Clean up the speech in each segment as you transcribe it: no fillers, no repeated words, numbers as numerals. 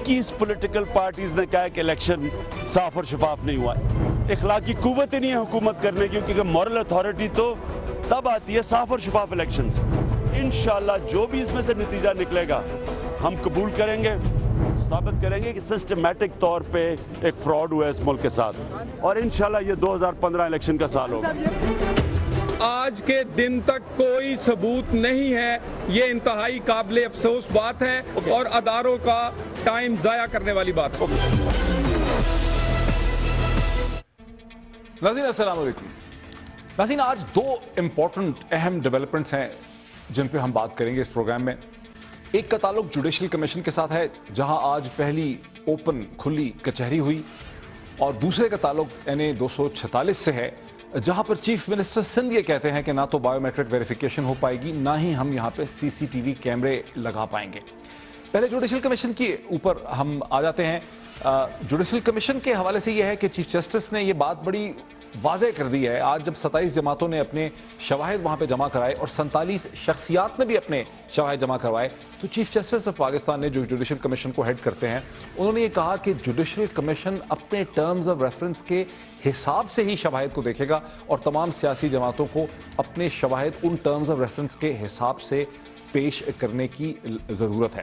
21 political parties نے کہا ہے کہ الیکشن صاف اور شفاف نہیں ہوا ہے. اخلاقی قوت ہی نہیں ہے حکومت کرنے کی, کیونکہ مورل اتھارٹی تو تب آتی ہے صاف اور شفاف الیکشن سے. انشاءاللہ جو بھی اس میں سے نتیجہ نکلے گا ہم قبول کریں گے, ثابت کریں گے کہ سسٹمیٹک طور پہ ایک فراڈ ہوا ہے اس ملک کے ساتھ, اور انشاءاللہ یہ 2015 الیکشن کا سال ہوگا. آج کے دن تک کوئی ثبوت نہیں ہے. یہ انتہائی قابل افسوس بات ہے اور اداروں کا ٹائم ضائع کرنے والی بات ہے. ناظرین السلام علیکم. ناظرین آج دو امپورٹنٹ اہم ڈیولپمنٹس ہیں جن پہ ہم بات کریں گے اس پروگرام میں. ایک کا تعلق جوڈیشل کمیشن کے ساتھ ہے جہاں آج پہلی اوپن کھلی کچہری ہوئی, اور دوسرے کا تعلق این اے 246 سے ہے جہاں پر چیف منسٹر سندھ یہ کہتے ہیں کہ نہ تو بائیو میٹرک ویریفیکیشن ہو پائے گی, نہ ہی ہم یہاں پہ سی سی ٹی وی کیمرے لگا پائیں گے. پہلے جوڈیشل کمیشن کے اوپر ہم آ جاتے ہیں. جوڈیشل کمیشن کے حوالے سے یہ ہے کہ چیف جسٹس نے یہ بات بڑی واضح کر دی ہے. آج جب 27 جماعتوں نے اپنے شواہد وہاں پہ جمع کرائے اور 47 شخصیات نے بھی اپنے شواہد جمع کروائے, تو چیف جسٹس آف پاکستان نے جو جوڈیشل کمیشن کو ہیڈ کرتے ہیں انہوں نے یہ کہا کہ جوڈیشل کمیشن اپنے ٹرمز آف ریفرنس کے حساب سے ہی شواہد کو دیکھے گا, اور تمام سیاسی جماعتوں کو اپنے شواہد ان ٹرمز آف ریفرنس کے حساب سے پیش کرنے کی ضرورت ہے.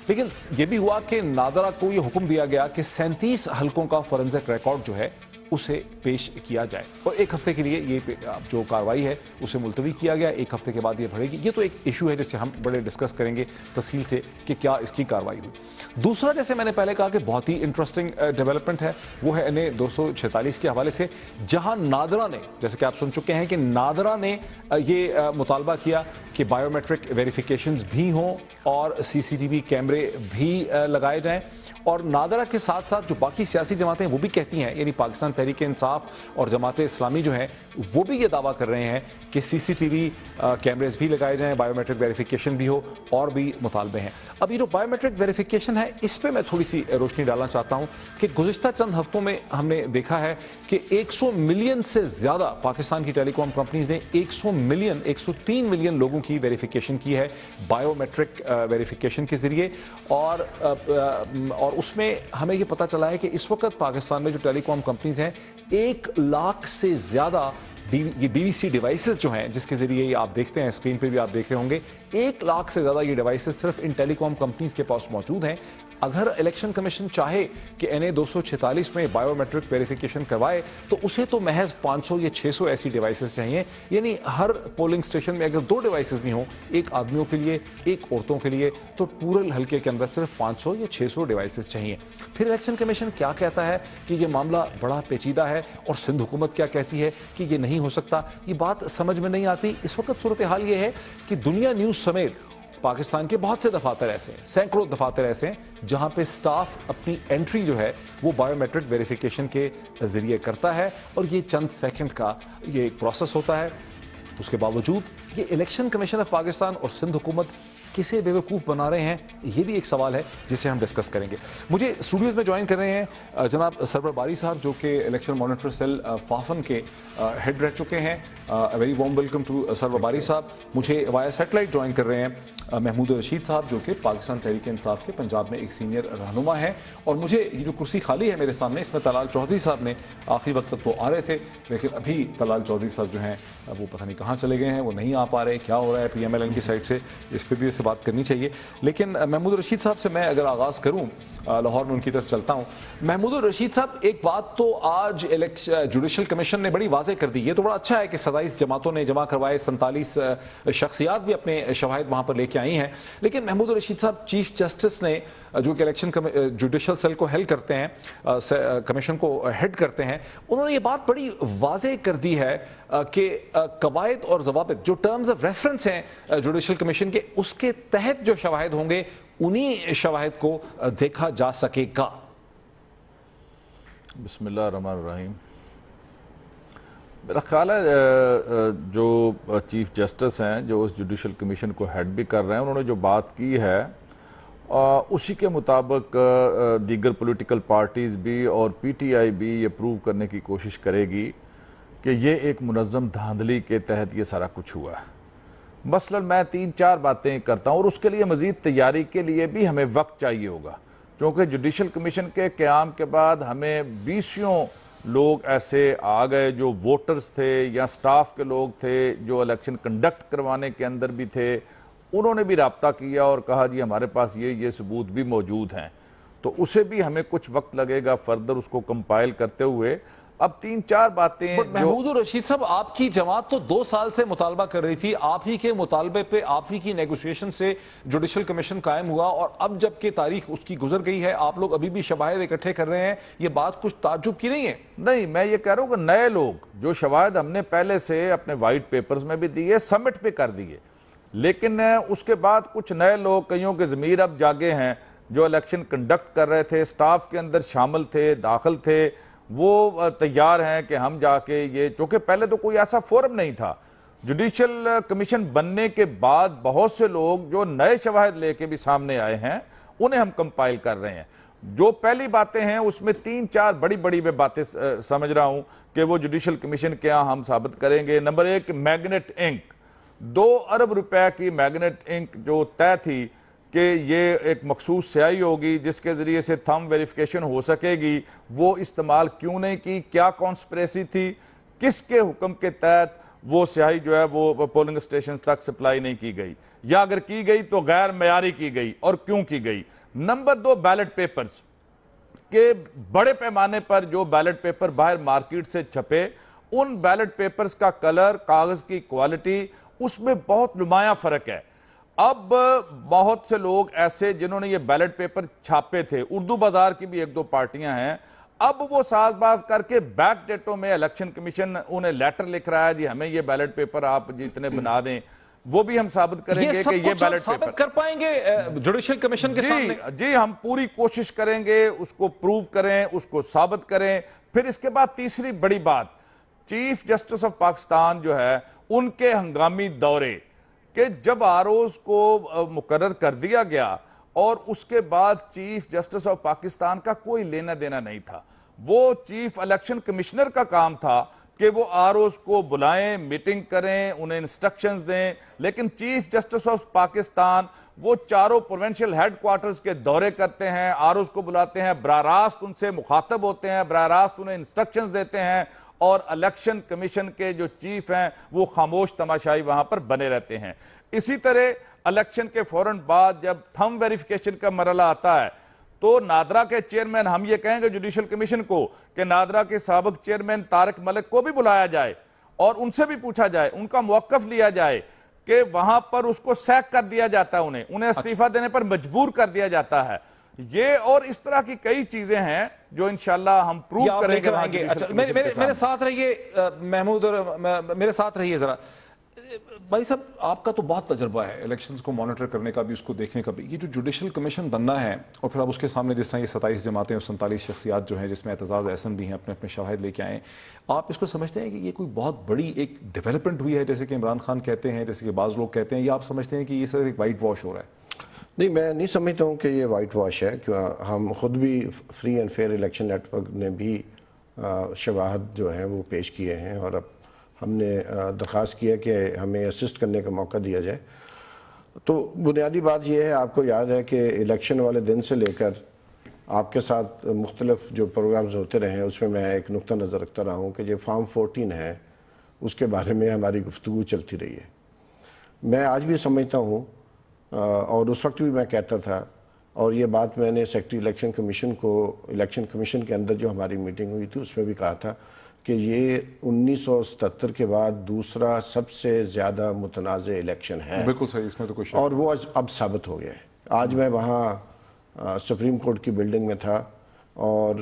لیکن یہ بھی ہوا کہ نادرا کو یہ حکم دیا گیا کہ 37 حلقوں کا فورنزک ریکارڈ جو ہے اسے پیش کیا جائے, اور ایک ہفتے کے لیے یہ جو کاروائی ہے اسے ملتوی کیا گیا. ایک ہفتے کے بعد یہ بڑھے گی. یہ تو ایک ایشو ہے جس سے ہم بڑے ڈسکس کریں گے تفصیل سے کہ کیا اس کی کاروائی ہوئی. دوسرا, جیسے میں نے پہلے کہا کہ بہت ہی انٹرسٹنگ ڈیولپمنٹ ہے, وہ ہے این اے 246 کے حوالے سے, جہاں نادرا نے, جیسے کہ آپ سن چکے ہیں کہ نادرا نے یہ مطالبہ کیا کہ بائیو میٹرک ویریفیکیشنز بھی ہوں اور سی سی ٹی وی کیمرے بھی لگائے جائیں. اور نادرا کے ساتھ ساتھ جو باقی سیاسی جماعتیں وہ بھی کہتی ہیں, یعنی پاکستان تحریک انصاف اور جماعت اسلامی جو ہیں وہ بھی یہ دعویٰ کر رہے ہیں کہ سی سی ٹی وی کیمریز بھی لگائے جائیں, بائیو میٹرک ویریفیکیشن بھی ہو, اور بھی مطالبے ہیں. اب یہ جو بائیو میٹرک ویریفیکیشن ہے اس پہ میں تھوڑی سی روشنی ڈالنا چاہتا ہوں کہ گزشتہ چند ہفتوں میں ہم نے دیکھا ہے کہ 100 ملین سے زیادہ پاکستان کی ٹیلی کام کمپنیز نے 103 ملین لوگوں کی ویریفیکیشن کی ہے بائیو میٹرک ویریفیکیشن کے ذریعے. اور اس میں ہمیں یہ پتہ چلا ہے کہ اس وقت پاکستان میں جو ٹیلی کام کمپنیز ہیں 1 لاکھ سے زیادہ یہ بی وی سی ڈیوائسز جو ہیں جس کے ذریعے یہ آپ دیکھتے ہیں, اسکرین پہ بھی آپ دیکھ رہے ہوں گے, 1 لاکھ سے زیادہ یہ ڈیوائسز صرف ان ٹیلی کام کمپنیز کے پاس موجود ہیں. اگر الیکشن کمیشن چاہے کہ این اے 246 میں بائیو میٹرک ویریفیکیشن کروائے تو اسے تو محض 500 یا 600 ایسی ڈیوائسز چاہیے. یعنی ہر پولنگ سٹیشن میں اگر 2 ڈیوائسز بھی ہوں, ایک آدمیوں کے لیے ایک عورتوں کے لیے, تو پورے حلقے کے اندر صرف 500 یا 600 ڈیوائسز چاہیے. پھر الیکشن کمیشن کیا کہتا ہے کہ یہ معاملہ بڑا پیچیدہ ہے, اور سندھ حکومت کیا کہتی ہے کہ یہ نہیں ہو سکتا. یہ بات سمجھ میں نہیں آتی. اس وقت صورتحال یہ ہے کہ دنیا نیوز سمیت پاکستان کے بہت سے دفاتر ایسے ہیں, سینکڑوں دفاتر ایسے ہیں جہاں پہ سٹاف اپنی انٹری جو ہے وہ بائیو میٹرک ویریفیکیشن کے ذریعے کرتا ہے, اور یہ چند سیکنڈ کا یہ ایک پروسیس ہوتا ہے. اس کے باوجود یہ الیکشن کمیشن آف پاکستان اور سندھ حکومت کسے بے وقوف بنا رہے ہیں, یہ بھی ایک سوال ہے جسے ہم ڈسکس کریں گے. مجھے اسٹوڈیوز میں جوائن کر رہے ہیں جناب سرور باری صاحب جو کہ الیکشن مانیٹر سیل فافن کے ہیڈ رہ چکے ہیں. ویری وارم ویلکم ٹو سرور باری صاحب. مجھے وایا سیٹلائٹ جوائن کر رہے ہیں محمود رشید صاحب جو کہ پاکستان تحریک انصاف کے پنجاب میں ایک سینئر رہنما ہیں, اور مجھے یہ جو کرسی خالی ہے میرے سامنے اس میں طلال چودھری صاحب نے آخری وقت تک تو آ رہے تھے, لیکن ابھی طلال چودھری صاحب جو ہیں وہ پتہ نہیں کہاں چلے گئے ہیں, وہ نہیں آ پا رہے. کیا ہو رہا ہے پی ایم ایل این کی سائڈ سے, اس پہ بھی اسے بات کرنی چاہیے. لیکن محمود رشید صاحب سے میں اگر آغاز کروں, لاہور میں ان کی طرف چلتا ہوں. محمود الرشید صاحب, ایک بات تو آج جوڈیشل کمیشن نے بڑی واضح کر دی. یہ تو بڑا اچھا ہے کہ 27 جماعتوں نے جمع کروائے, 47 شخصیات بھی اپنے شواہد وہاں پر لے کے آئی ہیں. لیکن محمود الرشید صاحب, چیف جسٹس نے جو کہ الیکشن جوڈیشل سیل کو ہیل کرتے ہیں, کمیشن کو ہیڈ کرتے ہیں, انہوں نے یہ بات بڑی واضح کر دی ہے کہ قواعد اور ضوابط جو ٹرمز آف ریفرنس ہیں جوڈیشل کمیشن کے, اس کے تحت جو شواہد ہوں گے انہی شواہد کو دیکھا جا سکے گا. بسم اللہ الرحمن الرحیم. میرا خیال ہے جو چیف جسٹس ہیں جو اس جوڈیشل کمیشن کو ہیڈ بھی کر رہے ہیں, انہوں نے جو بات کی ہے اسی کے مطابق دیگر پولیٹیکل پارٹیز بھی اور پی ٹی آئی بھی یہ پروو کرنے کی کوشش کرے گی کہ یہ ایک منظم دھاندلی کے تحت یہ سارا کچھ ہوا ہے. مثلا میں 3-4 باتیں کرتا ہوں, اور اس کے لیے مزید تیاری کے لیے بھی ہمیں وقت چاہیے ہوگا. چونکہ جوڈیشل کمیشن کے قیام کے بعد ہمیں 20 لوگ ایسے آ گئے جو ووٹرز تھے یا سٹاف کے لوگ تھے جو الیکشن کنڈکٹ کروانے کے اندر بھی تھے، انہوں نے بھی رابطہ کیا اور کہا جی ہمارے پاس یہ ثبوت بھی موجود ہیں، تو اسے بھی ہمیں کچھ وقت لگے گا فردر اس کو کمپائل کرتے ہوئے۔ اب 3-4 باتیں محمود الرشید صاحب، آپ کی جماعت تو 2 سال سے مطالبہ کر رہی تھی، آپ ہی کے مطالبے پہ آپ ہی کی نیگوشیشن سے جوڈیشل کمیشن قائم ہوا، اور اب جب کہ تاریخ اس کی گزر گئی ہے آپ لوگ ابھی بھی شواہد اکٹھے کر رہے ہیں، یہ بات کچھ تعجب کی نہیں ہے؟ نہیں، میں یہ کہہ رہا ہوں کہ نئے لوگ جو شواہد ہم نے پہلے سے اپنے وائٹ پیپرز میں بھی دیے، سبمٹ پہ کر دیے، لیکن اس کے بعد کچھ نئے لوگ، کئیوں کے ضمیر اب جاگے ہیں، جو الیکشن کنڈکٹ کر رہے تھے، سٹاف کے اندر شامل تھے، داخل تھے، وہ تیار ہیں کہ ہم جا کے یہ، چونکہ پہلے تو کوئی ایسا فورم نہیں تھا، جوڈیشل کمیشن بننے کے بعد بہت سے لوگ جو نئے شواہد لے کے بھی سامنے آئے ہیں انہیں ہم کمپائل کر رہے ہیں۔ جو پہلی باتیں ہیں اس میں 3-4 بڑی میں باتیں سمجھ رہا ہوں کہ وہ جوڈیشل کمیشن کیا ہم ثابت کریں گے۔ نمبر 1، میگنیٹ انک، 2 ارب روپے کی میگنیٹ انک جو طے تھی کہ یہ ایک مخصوص سیاہی ہوگی جس کے ذریعے سے تھم ویریفیکیشن ہو سکے گی، وہ استعمال کیوں نہیں کی، کیا کانسپریسی تھی، کس کے حکم کے تحت وہ سیاہی جو ہے وہ پولنگ اسٹیشنز تک سپلائی نہیں کی گئی، یا اگر کی گئی تو غیر معیاری کی گئی اور کیوں کی گئی۔ نمبر 2، بیلٹ پیپرز، کہ بڑے پیمانے پر جو بیلٹ پیپر باہر مارکیٹ سے چھپے، ان بیلٹ پیپرز کا کلر، کاغذ کی کوالٹی، اس میں بہت نمایاں فرق ہے۔ اب بہت سے لوگ ایسے جنہوں نے یہ بیلٹ پیپر چھاپے تھے، اردو بازار کی بھی 1-2 پارٹیاں ہیں، اب وہ ساز باز کر کے بیک ڈیٹوں میں الیکشن کمیشن انہیں لیٹر لکھ رہا ہے جی ہمیں یہ بیلٹ پیپر آپ جتنے بنا دیں، وہ بھی ہم ثابت کریں گے کہ یہ بیلٹ پیپر ثابت کر پائیں گے جوڈیشل کمیشن کے سامنے؟ جی ہم پوری کوشش کریں گے اس کو پروف کریں، اس کو ثابت کریں۔ پھر اس کے بعد تیسری بڑی بات، چیف جسٹس آف پاکستان جو ہے ان کے ہنگامی دورے، کہ جب آروز کو مقرر کر دیا گیا اور اس کے بعد چیف جسٹس آف پاکستان کا کوئی لینا دینا نہیں تھا، وہ چیف الیکشن کمشنر کا کام تھا کہ وہ آروز کو بلائیں، میٹنگ کریں، انہیں انسٹرکشنز دیں، لیکن چیف جسٹس آف پاکستان وہ 4 پروونشل ہیڈ کوارٹرز کے دورے کرتے ہیں، آروز کو بلاتے ہیں، براہ راست ان سے مخاطب ہوتے ہیں، براہ راست انہیں انسٹرکشنز دیتے ہیں، اور الیکشن کمیشن کے جو چیف ہیں وہ خاموش تماشائی وہاں پر بنے رہتے ہیں۔ اسی طرح الیکشن کے فوراً بعد جب تھم ویریفیکیشن کا مرحلہ آتا ہے تو نادرا کے چیئرمین، ہم یہ کہیں گے جوڈیشل کمیشن کو کہ نادرا کے سابق چیئرمین طارق ملک کو بھی بلایا جائے اور ان سے بھی پوچھا جائے، ان کا موقف لیا جائے کہ وہاں پر اس کو سیک کر دیا جاتا ہے، انہیں استعفیٰ دینے پر مجبور کر دیا جاتا ہے۔ یہ اور اس طرح کی کئی چیزیں ہیں جو انشاءاللہ ہم پروف کریں گے۔ میرے ساتھ رہیے محمود، اور میرے ساتھ رہیے ذرا بھائی صاحب، آپ کا تو بہت تجربہ ہے الیکشنز کو مانیٹر کرنے کا بھی، اس کو دیکھنے کا بھی۔ یہ جو جوڈیشل کمیشن بننا ہے اور پھر اب اس کے سامنے جس طرح یہ 27 جماعتیں اور 47 شخصیات جو ہیں جس میں اعتزاز احسن بھی ہیں اپنے اپنے شواہد لے کے آئے ہیں، آپ اس کو سمجھتے ہیں کہ یہ کوئی بہت بڑی ایک ڈیولپمنٹ ہوئی ہے جیسے کہ عمران خان کہتے ہیں، جیسے کہ بعض لوگ کہتے ہیں، یا آپ سمجھتے ہیں کہ یہ صرف ایک وائٹ واش ہو رہا ہے؟ نہیں، میں نہیں سمجھتا ہوں کہ یہ وائٹ واش ہے، کیونکہ ہم خود بھی free and fair election network نے بھی شواہد جو ہیں وہ پیش کیے ہیں، اور اب ہم نے درخواست کیا کہ ہمیں اسسٹ کرنے کا موقع دیا جائے۔ تو بنیادی بات یہ ہے، آپ کو یاد ہے کہ الیکشن والے دن سے لے کر آپ کے ساتھ مختلف جو پروگرامز ہوتے رہے ہیں اس میں ایک نقطہ نظر رکھتا رہا ہوں کہ جو فارم 14 ہے اس کے بارے میں ہماری گفتگو چلتی رہی ہے۔ میں آج بھی سمجھتا ہوں، اور اس وقت بھی میں کہتا تھا، اور یہ بات میں نے سیکرٹری الیکشن کمیشن کو، الیکشن کمیشن کے اندر جو ہماری میٹنگ ہوئی تھی اس میں بھی کہا تھا کہ یہ 1977 کے بعد دوسرا سب سے زیادہ متنازع الیکشن ہے۔ بالکل صحیح، اس میں تو کچھ، اور وہ اب ثابت ہو گیا ہے۔ آج میں وہاں سپریم کورٹ کی بلڈنگ میں تھا اور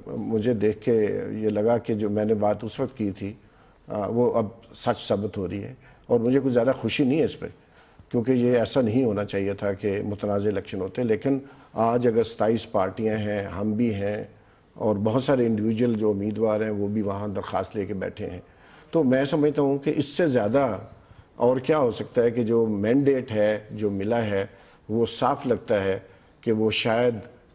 مجھے دیکھ کے یہ لگا کہ جو میں نے بات اس وقت کی تھی وہ اب سچ ثابت ہو رہی ہے، اور مجھے کچھ زیادہ خوشی نہیں ہے اس پہ، کیونکہ یہ ایسا نہیں ہونا چاہیے تھا کہ متنازع الیکشن ہوتے۔ لیکن آج اگر 27 پارٹیاں ہیں، ہم بھی ہیں، اور بہت سارے انڈیویجول جو امیدوار ہیں وہ بھی وہاں درخواست لے کے بیٹھے ہیں، تو میں سمجھتا ہوں کہ اس سے زیادہ اور کیا ہو سکتا ہے کہ جو مینڈیٹ ہے جو ملا ہے وہ صاف لگتا ہے کہ وہ شاید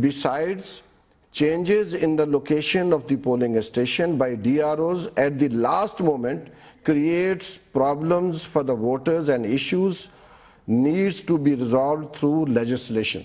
besides changes in the location of the polling station by DROs at the last moment creates problems for the voters and issues needs to be resolved through legislation.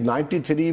93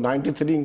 93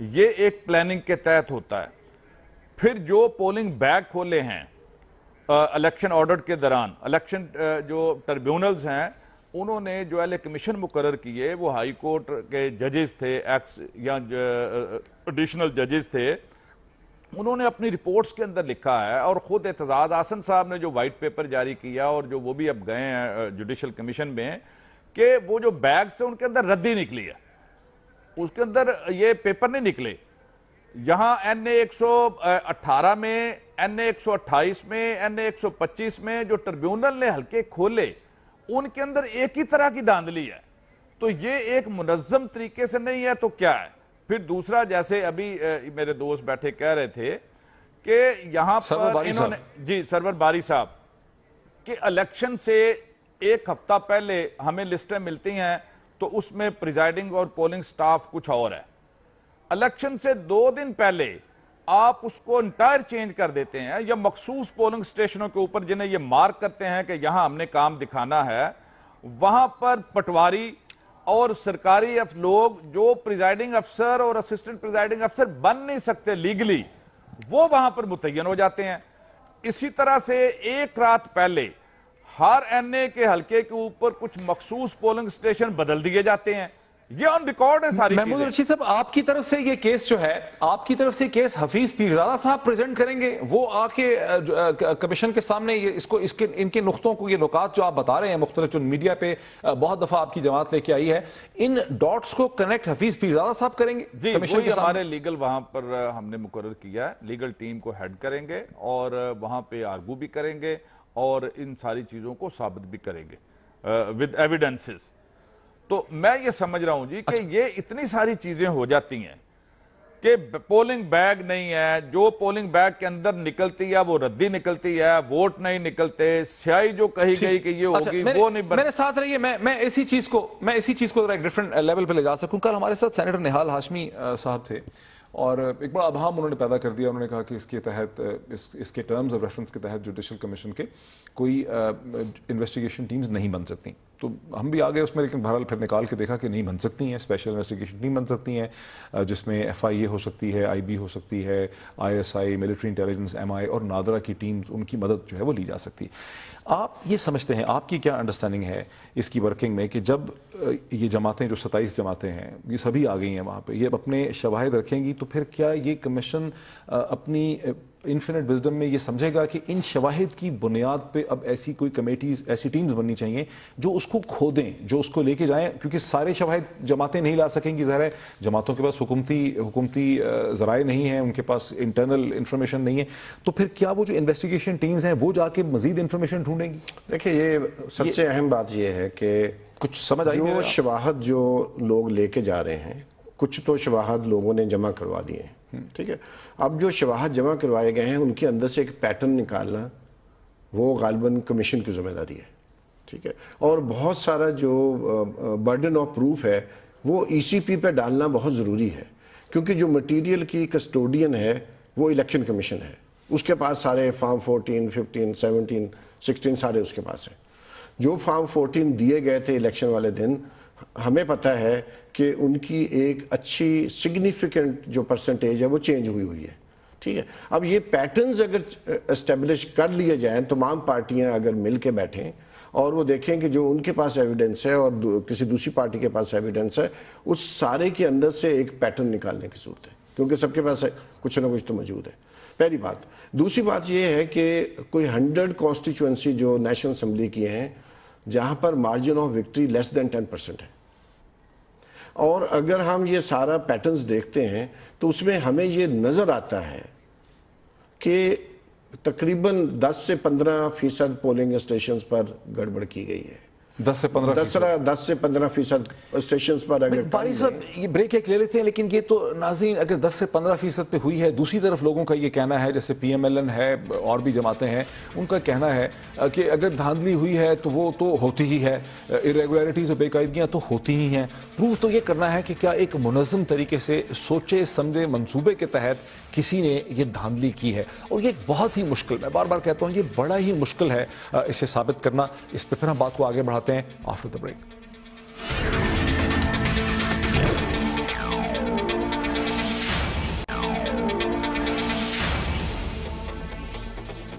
یہ ایک پلاننگ کے تحت ہوتا ہے. پھر جو پولنگ بیگ کھولے ہیں الیکشن آرڈر کے دوران، الیکشن جو ٹربیونلز ہیں انہوں نے جو اہل کمیشن مقرر کیے وہ ہائی کورٹ کے ججز تھے، ایکس یا ایڈیشنل ججز تھے. انہوں نے اپنی رپورٹس کے اندر لکھا ہے، اور خود اعتزاز احسن صاحب نے جو وائٹ پیپر جاری کیا اور جو وہ بھی اب گئے ہیں جوڈیشل کمیشن میں، کہ وہ جو بیگز تھے ان کے اندر ردی نکلی ہے، اس کے اندر یہ پیپر نہیں نکلے. یہاں NA 118 میں، NA 128 میں، NA 125 میں جو ٹربیونل نے حلقے کھولے ان کے اندر ایک ہی طرح کی دھاندلی ہے. تو یہ ایک منظم طریقے سے نہیں ہے تو کیا ہے؟ پھر دوسرا، جیسے ابھی میرے دوست بیٹھے کہہ رہے تھے کہ یہاں پر انہوں نے، جی سرور باری صاحب، کہ الیکشن سے ایک ہفتہ پہلے ہمیں لسٹیں ملتی ہیں تو اس میں پریزائڈنگ اور پولنگ سٹاف کچھ اور ہے. الیکشن سے 2 دن پہلے آپ اس کو انٹائر چینج کر دیتے ہیں، یا مخصوص پولنگ سٹیشنوں کے اوپر جنہیں یہ مارک کرتے ہیں کہ یہاں ہم نے کام دکھانا ہے، وہاں پر پٹواری اور سرکاری لوگ جو پریزائڈنگ افسر اور اسسٹنٹ پریزائڈنگ افسر بن نہیں سکتے لیگلی، وہ وہاں پر متعین ہو جاتے ہیں. اسی طرح سے ایک رات پہلے ہر NA کے حلقے کے اوپر کچھ مخصوص پولنگ سٹیشن بدل دیے جاتے ہیں. یہ آن ریکارڈ ہے ساری چیزیں. محمود رشید صاحب، آپ کی طرف سے یہ کیس جو ہے، آپ کی طرف سے کیس حفیظ پیرزادہ صاحب پریزنٹ کریں گے؟ وہ آ کے کمیشن کے سامنے ان کے نقطوں کو، یہ نکات جو آپ بتا رہے ہیں مختلف جو میڈیا پہ بہت دفعہ آپ کی جماعت لے کے آئی ہے، ان ڈاٹس کو کنیکٹ حفیظ پیرزادہ صاحب کریں گے؟ جی، وہی ہمارے لیگل وہاں پر ہم نے مقرر کیا ہے، لیگل ٹیم کو ہیڈ کریں گے اور وہاں پہ آرگو بھی کریں گے اور ان ساری چیزوں کو ثابت بھی کریں گے ود ایویڈنسز. تو میں یہ سمجھ رہا ہوں جی کہ یہ اتنی ساری چیزیں ہو جاتی ہیں کہ پولنگ بیگ نہیں ہے، جو پولنگ بیگ کے اندر نکلتی ہے وہ ردی نکلتی ہے، ووٹ نہیں نکلتے، سیاہی جو کہی گئی کہ یہ ہوگی وہ نہیں میرے ساتھ رہیے. میں اسی چیز کو ایک ڈیفرنٹ لیول پہ لے جا سکوں. کل ہمارے ساتھ سینیٹر نہال ہاشمی صاحب تھے اور ایک بڑا ابہام انہوں نے پیدا کر دیا. انہوں نے کہا کہ اس کے تحت، اس کے ٹرمز آف ریفرنس کے تحت جوڈیشل کمیشن کے کوئی انویسٹیگیشن ٹیمز نہیں بن سکتی. تو ہم بھی آگے اس میں، لیکن بہرحال پھر نکال کے دیکھا کہ نہیں بن سکتی ہیں. اسپیشل انویسٹیگیشن ٹیم بن سکتی ہیں جس میں FIA ہو سکتی ہے، IB ہو سکتی ہے، ISI، ملٹری انٹیلیجنس، MI اور نادرا کی ٹیمز، ان کی مدد جو ہے وہ لی جا سکتی. آپ یہ سمجھتے ہیں، آپ کی کیا انڈرسٹینڈنگ ہے اس کی ورکنگ میں، کہ جب یہ جماعتیں جو 27 جماعتیں ہیں یہ سبھی آ گئی ہیں وہاں پہ، یہ اپنے شواہد رکھیں گی تو پھر کیا یہ کمیشن اپنی انفینٹ وزڈم میں یہ سمجھے گا کہ ان شواہد کی بنیاد پہ اب ایسی کوئی کمیٹیز، ایسی ٹیمز بننی چاہیے جو اس کو کھودیں، جو اس کو لے کے جائیں؟ کیونکہ سارے شواہد جماعتیں نہیں لا سکیں گی، ظاہر ہے جماعتوں کے پاس حکومتی ذرائع نہیں ہیں، ان کے پاس انٹرنل انفارمیشن نہیں ہے. تو پھر کیا وہ جو انویسٹیگیشن ٹیمز ہیں وہ جا کے مزید انفارمیشن ڈھونڈیں گی؟ دیکھیں، یہ سب سے اہم بات یہ ہے کہ کچھ سمجھ آئی جو شواہد جو لوگ لے کے جا رہے ہیں، کچھ تو شواہد لوگوں نے جمع کروا دیے ہیں، ٹھیک ہے. اب جو شواہد جمع کروائے گئے ہیں ان کے اندر سے ایک پیٹرن نکالنا وہ غالباً کمیشن کی ذمہ داری ہے، ٹھیک ہے. اور بہت سارا جو برڈن آف پروف ہے وہ ECP پہ ڈالنا بہت ضروری ہے، کیونکہ جو مٹیریل کی کسٹوڈین ہے وہ الیکشن کمیشن ہے. اس کے پاس سارے فارم 14، 15، 17، 16 سارے اس کے پاس ہیں. جو فارم 14 دیے گئے تھے الیکشن والے دن، ہمیں پتہ ہے کہ ان کی ایک اچھی سگنیفیکنٹ جو پرسنٹیج ہے وہ چینج ہوئی ہے، ٹھیک ہے. اب یہ پیٹرنز اگر اسٹیبلش کر لیے جائیں، تمام پارٹیاں اگر مل کے بیٹھیں اور وہ دیکھیں کہ جو ان کے پاس ایویڈنس ہے اور کسی دوسری پارٹی کے پاس ایویڈنس ہے، اس سارے کے اندر سے ایک پیٹرن نکالنے کی ضرورت ہے، کیونکہ سب کے پاس کچھ نہ کچھ تو موجود ہے. پہلی بات. دوسری بات یہ ہے کہ کوئی 100 کانسٹیچوئنسی جو نیشنل اسمبلی کی ہیں جہاں پر مارجن آف وکٹری لیس دین 10% ہے، اور اگر ہم یہ سارا پیٹرنز دیکھتے ہیں تو اس میں ہمیں یہ نظر آتا ہے کہ تقریباً 10 سے 15% پولنگ اسٹیشنز پر گڑبڑ کی گئی ہے. 10 سے 15% اسٹیشنز پر اگر باری صاحب یہ بریک ایک لے لیتے ہیں، لیکن یہ تو ناظرین اگر 10 سے 15% پہ ہوئی ہے، دوسری طرف لوگوں کا یہ کہنا ہے، جیسے PMLN ہے اور بھی جماعتیں ہیں، ان کا کہنا ہے کہ اگر دھاندلی ہوئی ہے تو وہ تو ہوتی ہی ہے، irregularities اور بے قاعدگیاں تو ہوتی ہی ہیں. پروف تو یہ کرنا ہے کہ کیا ایک منظم طریقے سے سوچے سمجھے منصوبے کے تحت کسی نے یہ دھاندلی کی ہے. اور یہ بہت ہی مشکل، میں بار بار کہتا ہوں یہ بڑا ہی مشکل ہے اسے ثابت کرنا. اس پہ پھر ہم بات کو آگے بڑھاتے ہیں after the break.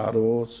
ROs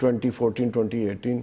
2014-2018,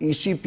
ECP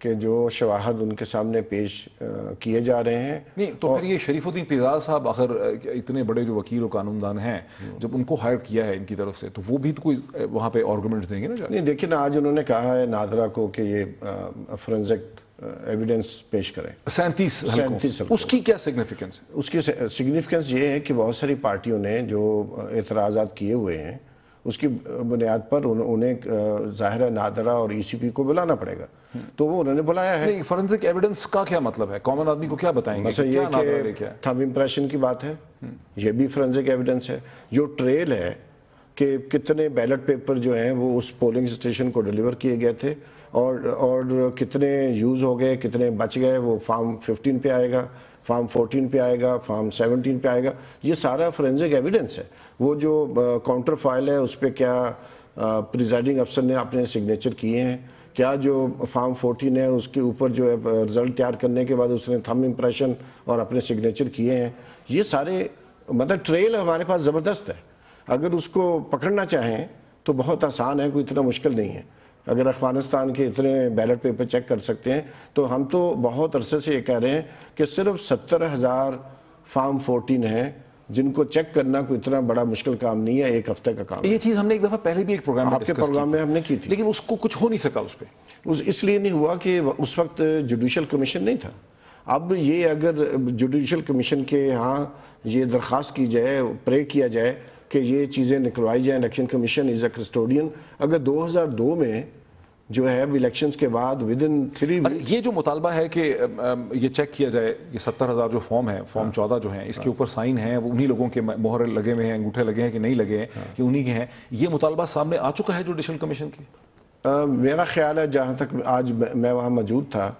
کہ جو شواہد ان کے سامنے پیش کیے جا رہے ہیں. نہیں تو پھر یہ شریف الدین پیزار صاحب آخر اتنے بڑے جو وکیل و قانون دان ہیں, جب ان کو ہائر کیا ہے ان کی طرف سے, تو وہ بھی تو کوئی وہاں پہ آرگومنٹس دیں گے نا؟ نہیں دیکھیں نا, آج انہوں نے کہا ہے نادرا کو کہ یہ فورنزک ایویڈنس پیش کریں 37 حلقوں. اس کی کیا سگنیفیکنس ہے؟ اس کی سگنیفیکنس یہ ہے کہ بہت ساری پارٹیوں نے جو اعتراضات کیے ہوئے ہیں اس کی بنیاد پر انہیں ظاہر ہے نادرا اور ای سی پی کو بلانا پڑے گا, تو وہ انہوں نے بلایا ہے. فورنزک ایویڈنس کا کیا مطلب ہے؟ کامن آدمی کو کیا بتائیں گے؟ مثلا یہ کہ تھم امپریشن کی بات ہے, یہ بھی فورنزک ایویڈنس ہے. جو ٹریل ہے کہ کتنے بیلٹ پیپر جو ہیں وہ اس پولنگ اسٹیشن کو ڈیلیور کیے گئے تھے اور کتنے یوز ہو گئے, کتنے بچ گئے, وہ فارم 15 پہ آئے گا, فارم 14 پہ آئے گا, فارم 17 پہ آئے گا. یہ سارا فورنزک ایویڈنس ہے. وہ جو کاؤنٹر فائل ہے اس پہ کیا پریزائڈنگ افسر نے اپنے سگنیچر کیے ہیں, کیا جو فارم 14 ہے اس کے اوپر جو ہے رزلٹ تیار کرنے کے بعد اس نے تھم امپریشن اور اپنے سگنیچر کیے ہیں. یہ سارے مطلب ٹریل ہمارے پاس زبردست ہے. اگر اس کو پکڑنا چاہیں تو بہت آسان ہے, کوئی اتنا مشکل نہیں ہے. اگر افغانستان کے اتنے بیلٹ پیپر چیک کر سکتے ہیں تو ہم تو بہت عرصے سے یہ کہہ رہے ہیں کہ صرف 70,000 فارم 14 ہیں جن کو چیک کرنا کوئی اتنا بڑا مشکل کام نہیں ہے, ایک ہفتے کا کام. یہ چیز ہم نے ایک دفعہ پہلے بھی ایک پروگرام آپ کے پروگرام میں ہم نے کی تھی, لیکن اس کو کچھ ہو نہیں سکا. اس پہ اس لیے نہیں ہوا کہ اس وقت جوڈیشل کمیشن نہیں تھا. اب یہ اگر جوڈیشل کمیشن کے ہاں یہ درخواست کی جائے, پرے کیا جائے کہ یہ چیزیں نکلوائی جائیں, الیکشن کمیشن از اے کسٹوڈین. اگر 2002 میں جو ہے الیکشنز کے بعد ودن 3 ویکس یہ جو مطالبہ ہے کہ یہ چیک کیا جائے, یہ 70,000 جو فارم ہے, فارم 14 جو ہیں, اس کے اوپر سائن ہیں, وہ انہی لوگوں کے مہر لگے ہوئے ہیں, انگوٹھے لگے ہیں کہ نہیں لگے ہیں, کہ انہی کے ہیں, یہ مطالبہ سامنے آ چکا ہے جوڈیشل کمیشن کے؟ میرا خیال ہے جہاں تک آج میں وہاں موجود تھا,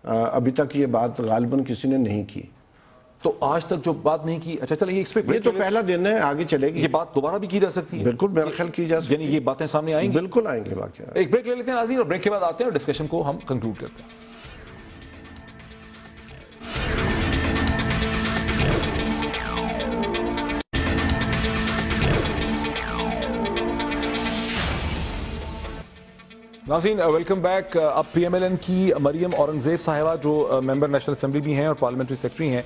ابھی تک یہ بات غالباً کسی نے نہیں کی. تو آج تک جو بات نہیں کی, اچھا چلیں یہ تو پہلا دن ہے, آگے چلے گی. یہ بات دوبارہ بھی کی جا سکتی ہے؟ بالکل میرا خیال کی جا سکتی ہے. یعنی یہ باتیں سامنے آئیں گی؟ بالکل آئیں گے. واقعہ ایک بریک لے لیتے ہیں ناظرین, اور بریک کے بعد آتے ہیں اور ڈسکشن کو ہم کنکلوڈ کرتے ہیں. ناظرین ویلکم بیک. اب پی ایم ایل این کی مریم اورنگزیب صاحبہ جو ممبر نیشنل اسمبلی بھی ہیں اور پارلیمنٹری سیکرٹری ہیں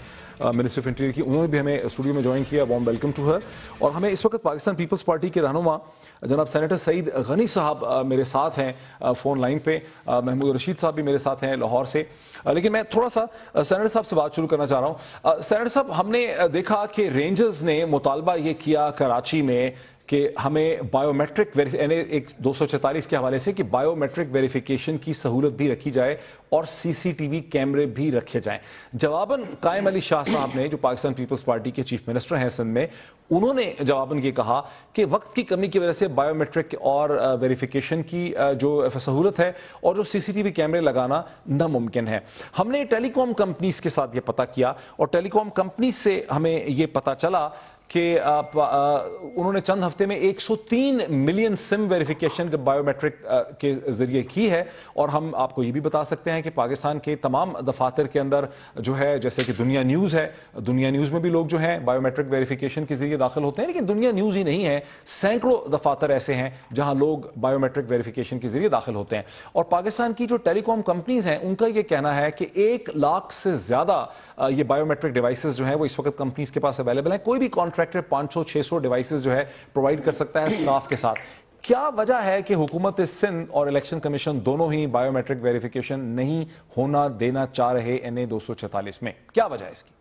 منسٹری آف انٹیریئر کی, انہوں نے بھی ہمیں اسٹوڈیو میں جوائن کیا. Warm welcome to her. اور ہمیں اس وقت پاکستان پیپلز پارٹی کے رہنما جناب سینیٹر سعید غنی صاحب میرے ساتھ ہیں فون لائن پہ. محمود رشید صاحب بھی میرے ساتھ ہیں لاہور سے. لیکن میں تھوڑا سا سینیٹر صاحب سے بات شروع کرنا چاہ رہا ہوں. سینیٹر صاحب, ہم نے دیکھا کہ رینجرز نے مطالبہ یہ کیا کراچی میں کہ ہمیں بائیو میٹرک ایک 246 کے حوالے سے کہ بائیو میٹرک ویریفیکیشن کی سہولت بھی رکھی جائے اور سی سی ٹی وی کیمرے بھی رکھے جائیں. جواباً قائم علی شاہ صاحب نے, جو پاکستان پیپلز پارٹی کے چیف منسٹر ہیں سندھ میں, انہوں نے جواباً یہ کہا کہ وقت کی کمی کی وجہ سے بائیو میٹرک اور ویریفیکیشن کی جو سہولت ہے اور جو سی سی ٹی وی کیمرے لگانا ناممکن ہے. ہم نے ٹیلی کام کمپنیز کے ساتھ یہ پتہ کیا اور ٹیلی کام کمپنیز سے ہمیں یہ پتہ چلا کہ انہوں نے چند ہفتے میں 103 ملین سم ویریفیکیشن بائیو میٹرک کے ذریعے کی ہے. اور ہم آپ کو یہ بھی بتا سکتے ہیں کہ پاکستان کے تمام دفاتر کے اندر جو ہے, جیسے کہ دنیا نیوز ہے, دنیا نیوز میں بھی لوگ جو ہیں بائیو میٹرک ویریفیکیشن کے ذریعے داخل ہوتے ہیں. لیکن دنیا نیوز ہی نہیں ہے, سینکڑوں دفاتر ایسے ہیں جہاں لوگ بائیو میٹرک ویریفیکیشن کے ذریعے داخل ہوتے ہیں. اور پاکستان کی جو ٹیلی کام کمپنیز ہیں ان کا یہ کہنا ہے کہ 1 لاکھ سے زیادہ یہ بائیو میٹرک ڈیوائسز جو ہیں وہ اس وقت کمپنیز کے پاس اویلیبل ہیں. کوئی بھی کانٹریکٹر 500-600 ڈیوائسز جو ہے پرووائڈ کر سکتا ہے سٹاف کے ساتھ. کیا وجہ ہے کہ حکومت سندھ اور الیکشن کمیشن دونوں ہی بائیو میٹرک ویریفیکیشن نہیں ہونا دینا چاہ رہے NA 246 میں؟ کیا وجہ ہے اس کی؟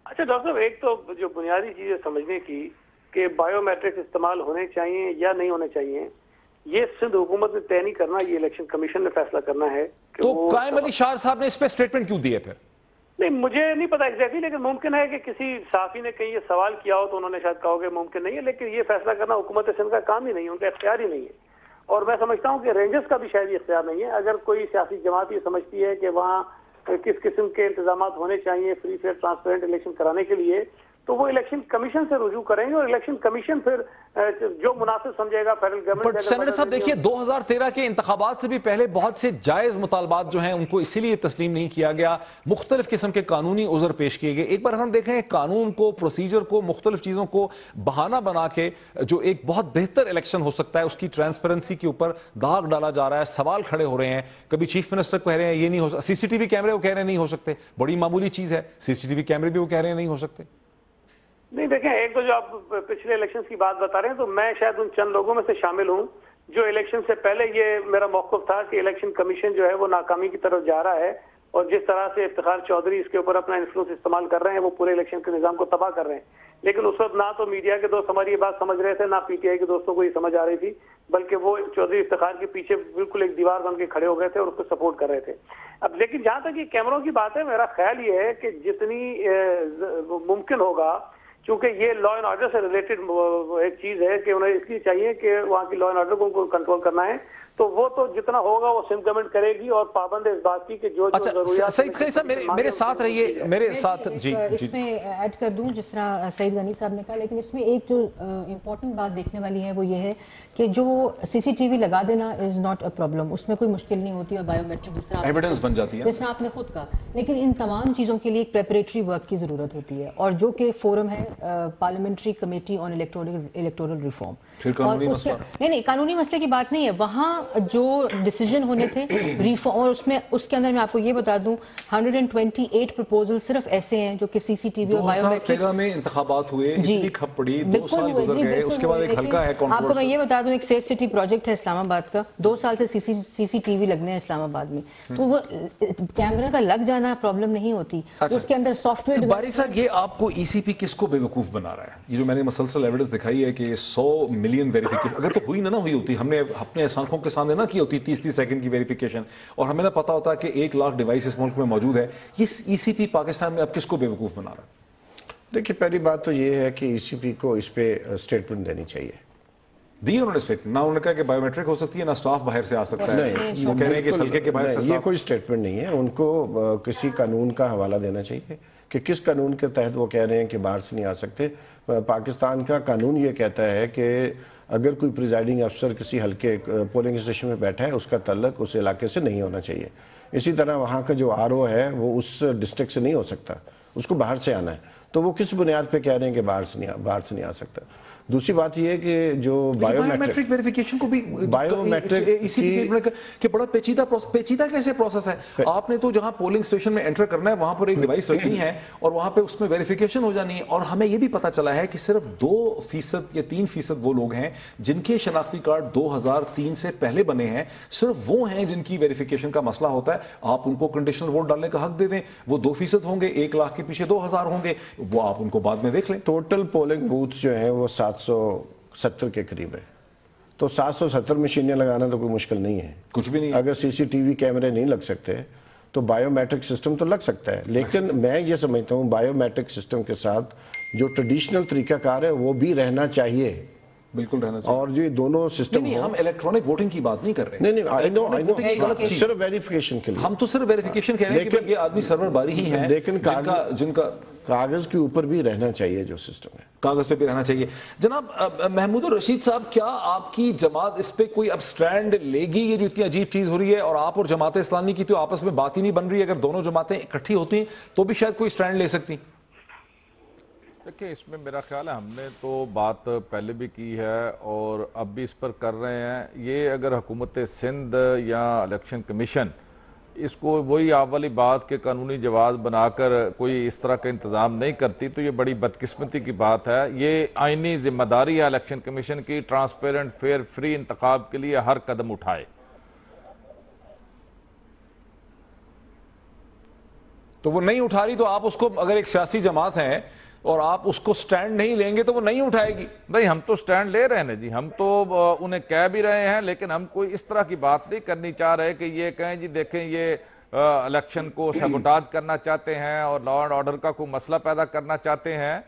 اچھا ڈاکٹر صاحب, ایک تو جو بنیادی چیز ہے سمجھنے کی کہ بائیو میٹرک استعمال ہونے چاہیے یا نہیں ہونے چاہیے, یہ سندھ حکومت نے طے نہیں کرنا, یہ الیکشن کمیشن نے فیصلہ کرنا ہے. تو قائم علی شاہ صاحب نے اس پہ اسٹیٹمنٹ کیوں دی ہے پھر؟ نہیں, مجھے نہیں پتا ایگزیکٹلی, لیکن ممکن ہے کہ کسی صحافی نے کہیں یہ سوال کیا ہو تو انہوں نے شاید کہا ہو کہ ممکن نہیں ہے. لیکن یہ فیصلہ کرنا حکومت سندھ کا کام ہی نہیں ہے, ان کا اختیار ہی نہیں ہے. اور میں سمجھتا ہوں کہ رینجرز کا بھی شاید یہ اختیار نہیں ہے. اگر کوئی سیاسی جماعت یہ سمجھتی ہے کہ وہاں کس قسم کے انتظامات ہونے چاہیے فری فیئر ٹرانسپیرنٹ الیکشن کرانے کے لیے, تو وہ الیکشن کمیشن سے رجوع کریں گے اور الیکشن کمیشن پھر جو مناسب سمجھے گا فیڈرل گورنمنٹ. بٹ سینیٹر صاحب دیکھیے 2013 کے انتخابات سے بھی پہلے بہت سے جائز مطالبات جو ہیں ان کو اسی لیے تسلیم نہیں کیا گیا, مختلف قسم کے قانونی عذر پیش کیے گئے. ایک بار ہم دیکھیں قانون کو, پروسیجر کو, مختلف چیزوں کو بہانہ بنا کے جو ایک بہت بہتر الیکشن ہو سکتا ہے اس کی ٹرانسپیرنسی کے اوپر داغ ڈالا جا رہا ہے, سوال کھڑے ہو رہے ہیں. کبھی چیف منسٹر کہہ رہے ہیں یہ نہیں ہو سکتا, سی سی ٹی وی کیمرے وہ کہہ رہے ہیں نہیں ہو سکتے, بڑی معمولی چیز ہے, سی سی ٹی وی کیمرے بھی وہ کہہ رہے ہیں نہیں ہو سکتے. نہیں دیکھیں, ایک تو جو آپ پچھلے الیکشن کی بات بتا رہے ہیں تو میں شاید ان چند لوگوں میں سے شامل ہوں جو الیکشن سے پہلے یہ میرا موقف تھا کہ الیکشن کمیشن جو ہے وہ ناکامی کی طرف جا رہا ہے, اور جس طرح سے افتخار چودھری اس کے اوپر اپنا انفلوئنس استعمال کر رہے ہیں وہ پورے الیکشن کے نظام کو تباہ کر رہے ہیں. لیکن اس وقت نہ تو میڈیا کے دوست ہماری یہ بات سمجھ رہے تھے, نہ پی ٹی آئی کے دوستوں کو یہ سمجھ آ رہی تھی, بلکہ وہ چودھری افتخار کے پیچھے بالکل ایک دیوار بن کے کھڑے ہو گئے تھے اور اس کو سپورٹ کر رہے تھے. اب لیکن جہاں تک یہ کیمروں کی بات ہے, میرا خیال یہ ہے کہ جتنی ممکن ہوگا, چونکہ یہ لا اینڈ آرڈر سے ریلیٹڈ ایک چیز ہے کہ انہیں اس لیے چاہیے کہ وہاں کی لا اینڈ آرڈر کو کنٹرول کرنا ہے, تو وہ تو جتنا ہوگا وہ سندھ گورنمنٹ کرے گی اور پابند اس بات کی کہ جو ضروریات. سعید غنی صاحب میرے ساتھ رہیے, میرے ساتھ. جی اس میں ایڈ کر دوں جس طرح سعید غنی صاحب نے کہا, لیکن اس میں ایک جو امپورٹنٹ بات دیکھنے والی ہے وہ یہ ہے کہ جو سی سی ٹی وی لگا دینا از ناٹ اے پرابلم, اس میں کوئی مشکل نہیں ہوتی, اور بایو میٹرک جس طرح ایویڈنس بن جاتی ہے, جس طرح آپ نے خود کہا. لیکن ان تمام چیزوں کے لیے ایک پریپریٹری ورک کی ضرورت ہوتی ہے, اور جو کہ فورم ہے parliamentary committee on electoral reform. نہیں, قانونی مسئلے کی بات نہیں ہے, وہاں جو ڈیسیجن ہونے تھے اور اس کے اندر میں آپ کو یہ بتا دوں 128 پروپوزل صرف ایسے ہیں جو کہ سی سی ٹی وی اور بایو میٹرک میں انتخابات ہوئے, اتنی کھپ پڑی, 2 سال گزر گئے, اس کے بعد ایک ہلکا ہے آپ کو میں یہ بتا دوں ایک سیف سٹی پروجیکٹ ہے اسلام آباد کا, 2 سال سے سی سی ٹی وی لگنے ہیں اسلام آباد میں, تو وہ کیمرہ کا لگ جانا پرابلم نہیں ہوتی, اس کے اندر سافٹ ویئر. باری صاحب یہ آپ کو ای سی پی کس کو بے وقوف بنا رہا ہے؟ یہ جو میں نے مسلسل ایویڈنس دکھائی ہے کہ 100 ملین ویریفیکیشن اگر تو ہوئی نہ ہوئی ہوتی, ہم نے اپنے آنکھوں کے سامنے نہ کی ہوتی 30 سیکنڈ کی ویریفیکیشن, اور ہمیں نہ پتا ہوتا کہ 1 لاکھ ڈیوائس اس ملک میں موجود ہے, یہ ای سی پی پاکستان میں اب کس کو بے وقوف بنا رہا ہے؟ دیکھیے پہلی بات تو یہ ہے کہ ای سی پی کو اس پہ اسٹیٹمنٹ دینی چاہیے. دی انہوں نے اسٹیٹمنٹ, نہ انہوں نے کہا کہ بایو میٹرک ہو سکتی ہے, نہ سٹاف باہر سے آ سکتا ہے, وہ کہہ رہے ہیں کہ اس حلقے کے باہر سے یہ کوئی اسٹیٹمنٹ نہیں ہے, ان کو کسی قانون کا حوالہ دینا چاہیے کہ کس قانون کے تحت وہ کہہ رہے ہیں کہ باہر سے نہیں آ سکتے. پاکستان کا قانون یہ کہتا ہے کہ اگر کوئی پریزائڈنگ افسر کسی حلقے پولنگ اسٹیشن میں بیٹھا ہے اس کا تعلق اس علاقے سے نہیں ہونا چاہیے. اسی طرح وہاں کا جو آر او ہے وہ اس ڈسٹرکٹ سے نہیں ہو سکتا, اس کو باہر سے آنا ہے, تو وہ کس بنیاد پہ کہہ رہے ہیں کہ باہر سے نہیں آ سکتا. دوسری بات یہ ہے کہ جو بایو میٹرک ویریفیکیشن کو بھی بایو میٹرک کہ بڑا پیچیدہ کیسے پروسیس ہے. آپ نے تو جہاں پولنگ اسٹیشن میں انٹر کرنا ہے وہاں پر ایک ڈیوائس رکھنی ہے اور وہاں پہ اس میں ویریفیکیشن ہو جانی ہے, اور ہمیں یہ بھی پتا چلا ہے کہ صرف 2% یا 3% وہ لوگ ہیں جن کے شناختی کارڈ 2003 سے پہلے بنے ہیں, صرف وہ ہیں جن کی ویریفیکیشن کا مسئلہ ہوتا ہے. آپ ان کو کنڈیشنل ووٹ ڈالنے کا حق دے دیں, وہ 2% ہوں گے, 1 لاکھ کے پیچھے 2000 ہوں گے, وہ آپ ان کو بعد میں دیکھ لیں. ٹوٹل پولنگ بوتھ جو ہیں وہ 770 کے قریب ہے, تو 770 مشینیں لگانا تو کوئی مشکل نہیں ہے, کچھ بھی نہیں. اگر سی سی ٹی وی کیمرے نہیں لگ سکتے تو بایو میٹرک سسٹم تو لگ سکتا ہے, لیکن میں یہ سمجھتا ہوں بایو میٹرک سسٹم کے ساتھ جو ٹریڈیشنل طریقہ کار ہے وہ بھی رہنا چاہیے, بالکل رہنا چاہیے. اور یہ دونوں سسٹم نہیں, ہم الیکٹرانک ووٹنگ کی بات نہیں کر رہے. نہیں, صرف ویریفیکیشن کے لیے, ہم تو صرف ویریفیکیشن کہہ رہے ہیں کہ یہ آدمی سرور باری ہی ہیں, لیکن جن کا کاغذ کے اوپر بھی رہنا چاہیے, جو سسٹم ہے کاغذ پہ بھی رہنا چاہیے. جناب محمود الرشید صاحب, کیا آپ کی جماعت اس پہ کوئی اب سٹینڈ لے گی؟ یہ جو اتنی عجیب چیز ہو رہی ہے, اور آپ اور جماعت اسلامی کی تو آپس میں بات ہی نہیں بن رہی, اگر دونوں جماعتیں اکٹھی ہوتی ہیں تو بھی شاید کوئی سٹینڈ لے سکتی. دیکھیں اس میں میرا خیال ہے ہم نے تو بات پہلے بھی کی ہے اور اب بھی اس پر کر رہے ہیں. یہ اگر حکومت سندھ یا الیکشن کمیشن اس کو وہی آپ والی بات کے قانونی جواز بنا کر کوئی اس طرح کا انتظام نہیں کرتی تو یہ بڑی بدقسمتی کی بات ہے. یہ آئینی ذمہ داری ہے الیکشن کمیشن کی, ٹرانسپیرنٹ فیئر فری انتخاب کے لیے ہر قدم اٹھائے. تو وہ نہیں اٹھا رہی, تو آپ اس کو, اگر ایک سیاسی جماعت ہے اور آپ اس کو سٹینڈ نہیں لیں گے تو وہ نہیں اٹھائے گی. نہیں, ہم تو سٹینڈ لے رہے ہیں جی, ہم تو انہیں کہہ بھی رہے ہیں, لیکن ہم کوئی اس طرح کی بات نہیں کرنی چاہ رہے کہ یہ کہیں جی دیکھیں یہ الیکشن کو سیبوٹاج کرنا چاہتے ہیں اور لا اینڈ آرڈر کا کوئی مسئلہ پیدا کرنا چاہتے ہیں.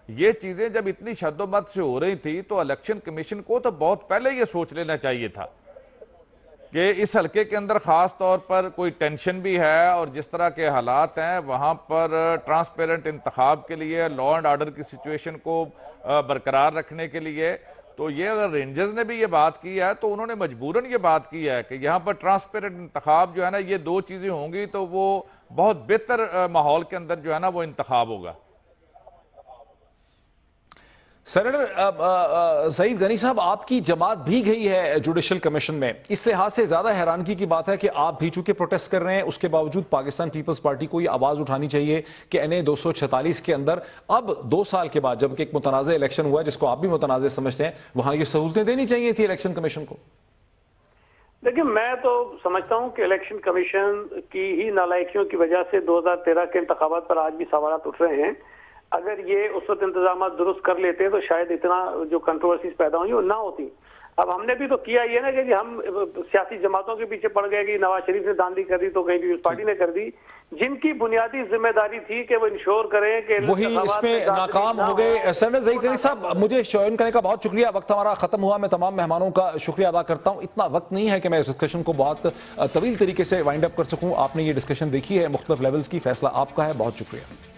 یہ چیزیں جب اتنی شد و مت سے ہو رہی تھی تو الیکشن کمیشن کو تو بہت پہلے یہ سوچ لینا چاہیے تھا. کہ اس حلقے کے اندر خاص طور پر کوئی ٹینشن بھی ہے اور جس طرح کے حالات ہیں وہاں پر ٹرانسپیرنٹ انتخاب کے لیے لا اینڈ آرڈر کی سچویشن کو برقرار رکھنے کے لیے تو یہ اگر رینجرز نے بھی یہ بات کی ہے تو انہوں نے مجبوراً یہ بات کی ہے کہ یہاں پر ٹرانسپیرنٹ انتخاب جو ہے نا یہ دو چیزیں ہوں گی تو وہ بہت بہتر ماحول کے اندر جو ہے نا وہ انتخاب ہوگا. سینیٹر سعید غنی صاحب، آپ کی جماعت بھی گئی ہے جوڈیشل کمیشن میں، اس لحاظ سے زیادہ حیرانگی کی بات ہے کہ آپ بھی چونکہ پروٹیسٹ کر رہے ہیں، اس کے باوجود پاکستان پیپلز پارٹی کو یہ آواز اٹھانی چاہیے کہ NA 246 کے اندر اب 2 سال کے بعد جبکہ ایک متنازع الیکشن ہوا ہے جس کو آپ بھی متنازع سمجھتے ہیں، وہاں یہ سہولتیں دینی چاہیے تھی الیکشن کمیشن کو. دیکھیں، میں تو سمجھتا ہوں کہ الیکشن کمیشن کی ہی نالائکیوں کی وجہ سے 2013 کے انتخابات پر آج بھی سوالات اٹھ رہے ہیں. اگر یہ اس وقت انتظامات درست کر لیتے تو شاید اتنا جو کنٹروورسیز پیدا ہوئی وہ نہ ہوتی. اب ہم نے بھی تو کیا یہ نا کہ ہم سیاسی جماعتوں کے پیچھے پڑ گئے کہ نواز شریف نے داندلی کر دی تو کہیں پیپلز پارٹی نے کر دی، جن کی بنیادی ذمہ داری تھی کہ وہ انشور کریں کہ وہی اس میں ناکام ہو گئے. سینیٹر سعید غنی صاحب، مجھے جوائن کرنے کا بہت شکریہ، وقت ہمارا ختم ہوا. میں تمام مہمانوں کا شکریہ ادا کرتا ہوں. اتنا وقت نہیں ہے کہ میں اس ڈسکشن کو بہت طویل طریقے سے وائنڈ اپ کر سکوں. آپ نے یہ ڈسکشن دیکھی ہے مختلف لیولز کی، فیصلہ آپ کا ہے. بہت شکریہ.